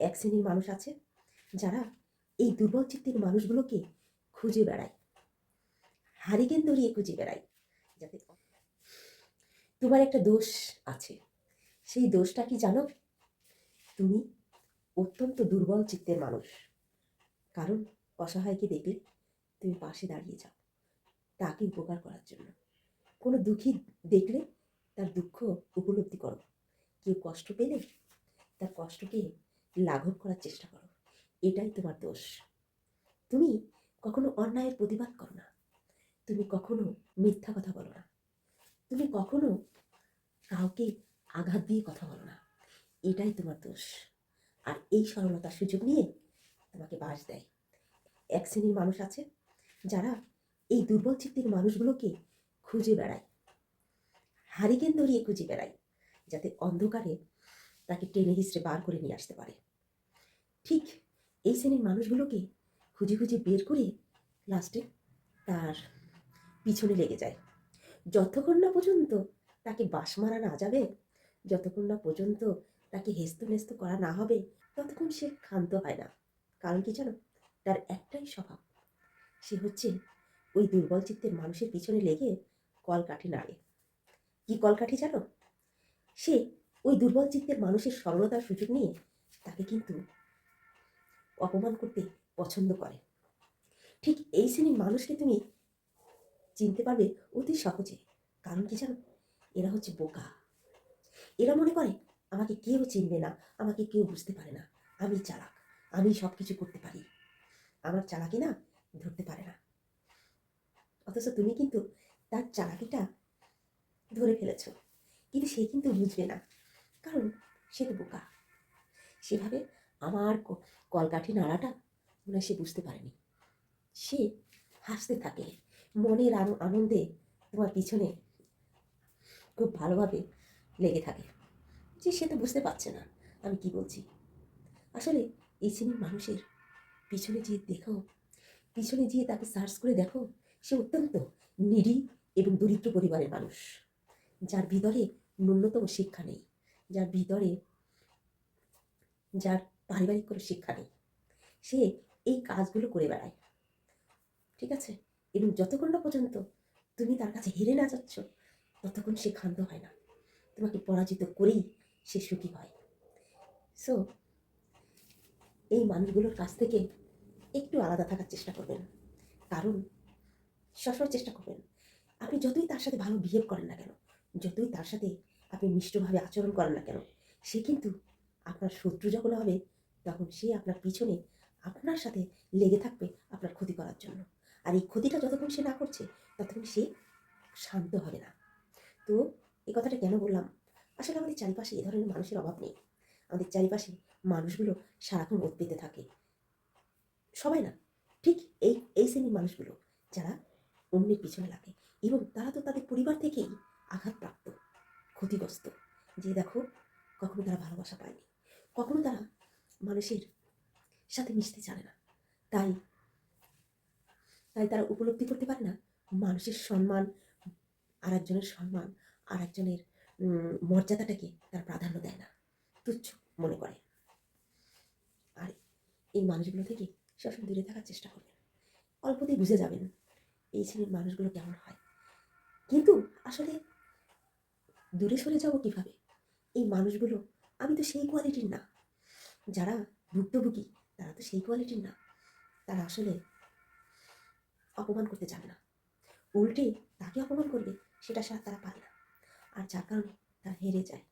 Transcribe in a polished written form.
এক শ্রেণীর মানুষ আছে যারা এই দুর্বল চিত্তের মানুষগুলোকে খুঁজে বেড়ায়, হারিকেন ধরিয়ে খুঁজে বেড়ায়, যাতে তোমার একটা দোষ আছে। সেই দোষটা কি জানো? তুমি অত্যন্ত দুর্বল চিত্তের মানুষ। কারণ অসহায়কে দেখলে তুমি পাশে দাঁড়িয়ে যাও তাকে উপকার করার জন্য। কোনো দুঃখী দেখলে তার দুঃখ উপলব্ধি করো। কেউ কষ্ট পেলে তার কষ্টকে লাঘব করার চেষ্টা করো। এটাই তোমার দোষ। তুমি কখনো অন্যায়ের প্রতিবাদ করো না, তুমি কখনো মিথ্যা কথা বলো না, তুমি কখনো কাউকে আঘাত দিয়ে কথা বলো না। এটাই তোমার দোষ। আর এই সরলতার সুযোগ নিয়ে তোমাকে বাস দেয় এক শ্রেণীর মানুষ আছে যারা এই দুর্বল চিত্তের মানুষগুলোকে খুঁজে বেড়ায়, হারিকেন ধরিয়ে খুঁজে বেড়ায়, যাতে অন্ধকারে তাকে টেনে হিঁচড়ে বার করে নিয়ে আসতে পারে। ঠিক এই শ্রেণীর মানুষগুলোকে খুঁজে খুঁজে বের করে লাস্টে তার পিছনে লেগে যায়। যতক্ষণ না পর্যন্ত তাকে বাঁশ মারা না যাবে, যতক্ষণ না পর্যন্ত তাকে হেস্ত নেস্ত করা না হবে, ততক্ষণ সে ক্ষান্ত হয় না। কারণ কি জানো? তার একটাই স্বভাব, সে হচ্ছে ওই দুর্বল চিত্তের মানুষের পিছনে লেগে কলকাঠি নাড়ে। কি কলকাঠি জানো? সে ওই দুর্বল চিত্তের মানুষের সরলতার সুযোগ নিয়ে তাকে কিন্তু অপমান করতে পছন্দ করে। ঠিক এই শ্রেণীর মানুষকে তুমি চিনতে পারবে অতি সহজে। কারণ কি জানো? এরা হচ্ছে বোকা। এরা মনে করে আমাকে কেউ চিনবে না, আমাকে কেউ বুঝতে পারে না, আমি চালাক, আমি সব কিছু করতে পারি, আমার চালাকি না ধরতে পারে না। অথচ তুমি কিন্তু তার চালাকিটা ধরে ফেলেছ, কিন্তু সে কিন্তু বুঝবে না, কারণ সে তো বোকা। সেভাবে আমার কলকাঠি নাড়াটা মনে হয় সে বুঝতে পারেনি। সে হাসতে থাকে মনের আনন্দে, তোমার পিছনে খুব ভালোভাবে লেগে থাকে, যে সে তো বুঝতে পারছে না আমি কি বলছি। আসলে এই শ্রেণীর মানুষের পিছনে গিয়ে দেখো, পিছনে গিয়ে তাকে সার্চ করে দেখো, সে অত্যন্ত নিরীহ এবং দরিদ্র পরিবারের মানুষ, যার ভিতরে ন্যূনতম শিক্ষা নেই, যার ভিতরে যার পারিবারিক কোনো শিক্ষা নেই। সে এই কাজগুলো করে বেড়ায়, ঠিক আছে? এবং যতক্ষণ না পর্যন্ত তুমি তার কাছে হেরে না যাচ্ছ, ততক্ষণ সে ক্ষান্ত হয় না। তোমাকে পরাজিত করেই সে সুখী হয়। সো এই মানুষগুলোর কাছ থেকে একটু আলাদা থাকার চেষ্টা করবেন। কারণ সবসময় চেষ্টা করবেন, আপনি যতই তার সাথে ভালো বিহেভ করেন না কেন, যতই তার সাথে আপনি মিষ্টভাবে আচরণ করেন না কেন, সে কিন্তু আপনার শত্রু যখন হবে, তখন সে আপনার পিছনে আপনার সাথে লেগে থাকবে আপনার ক্ষতি করার জন্য। আর এই ক্ষতিটা যতক্ষণ সে না করছে, ততক্ষণ সে শান্ত হবে না। তো এই কথাটা কেন বললাম? আসলে আমাদের চারিপাশে এ ধরনের মানুষের অভাব নেই। আমাদের চারিপাশে মানুষগুলো সারাক্ষণ ওত পেতে থাকে। সবাই না, ঠিক এই এই শ্রেণীর মানুষগুলো যারা অন্যের পিছনে লাগে, এবং তারা তো তাদের পরিবার থেকেই আঘাতপ্রাপ্ত, ক্ষতিগ্রস্ত। যে দেখো, কখনো তারা ভালোবাসা পায়নি, কখনো তারা মানুষের সাথে মিশতে জানে না। তাই তাই তারা উপলব্ধি করতে পারে না মানুষের সম্মান, আর একজনের সম্মান, আর একজনের মর্যাদাটাকে তারা প্রাধান্য দেয় না, তুচ্ছ মনে করে। আর এই মানুষগুলো থেকে সবসময় দূরে থাকার চেষ্টা করবেন। অল্পতেই বুঝে যাবেন এই শ্রেণীর মানুষগুলো কেমন হয়। কিন্তু আসলে দূরে সরে যাব কিভাবে? এই মানুষগুলো, আমি তো সেই কোয়ালিটির না। যারা ভুক্তভোগী তারা তো সেই কোয়ালিটির না। তারা আসলে অপমান করতে জানে না, উল্টে তাকে অপমান করবে সেটা তারা পারে না, আর যার কারণে তারা হেরে যায়।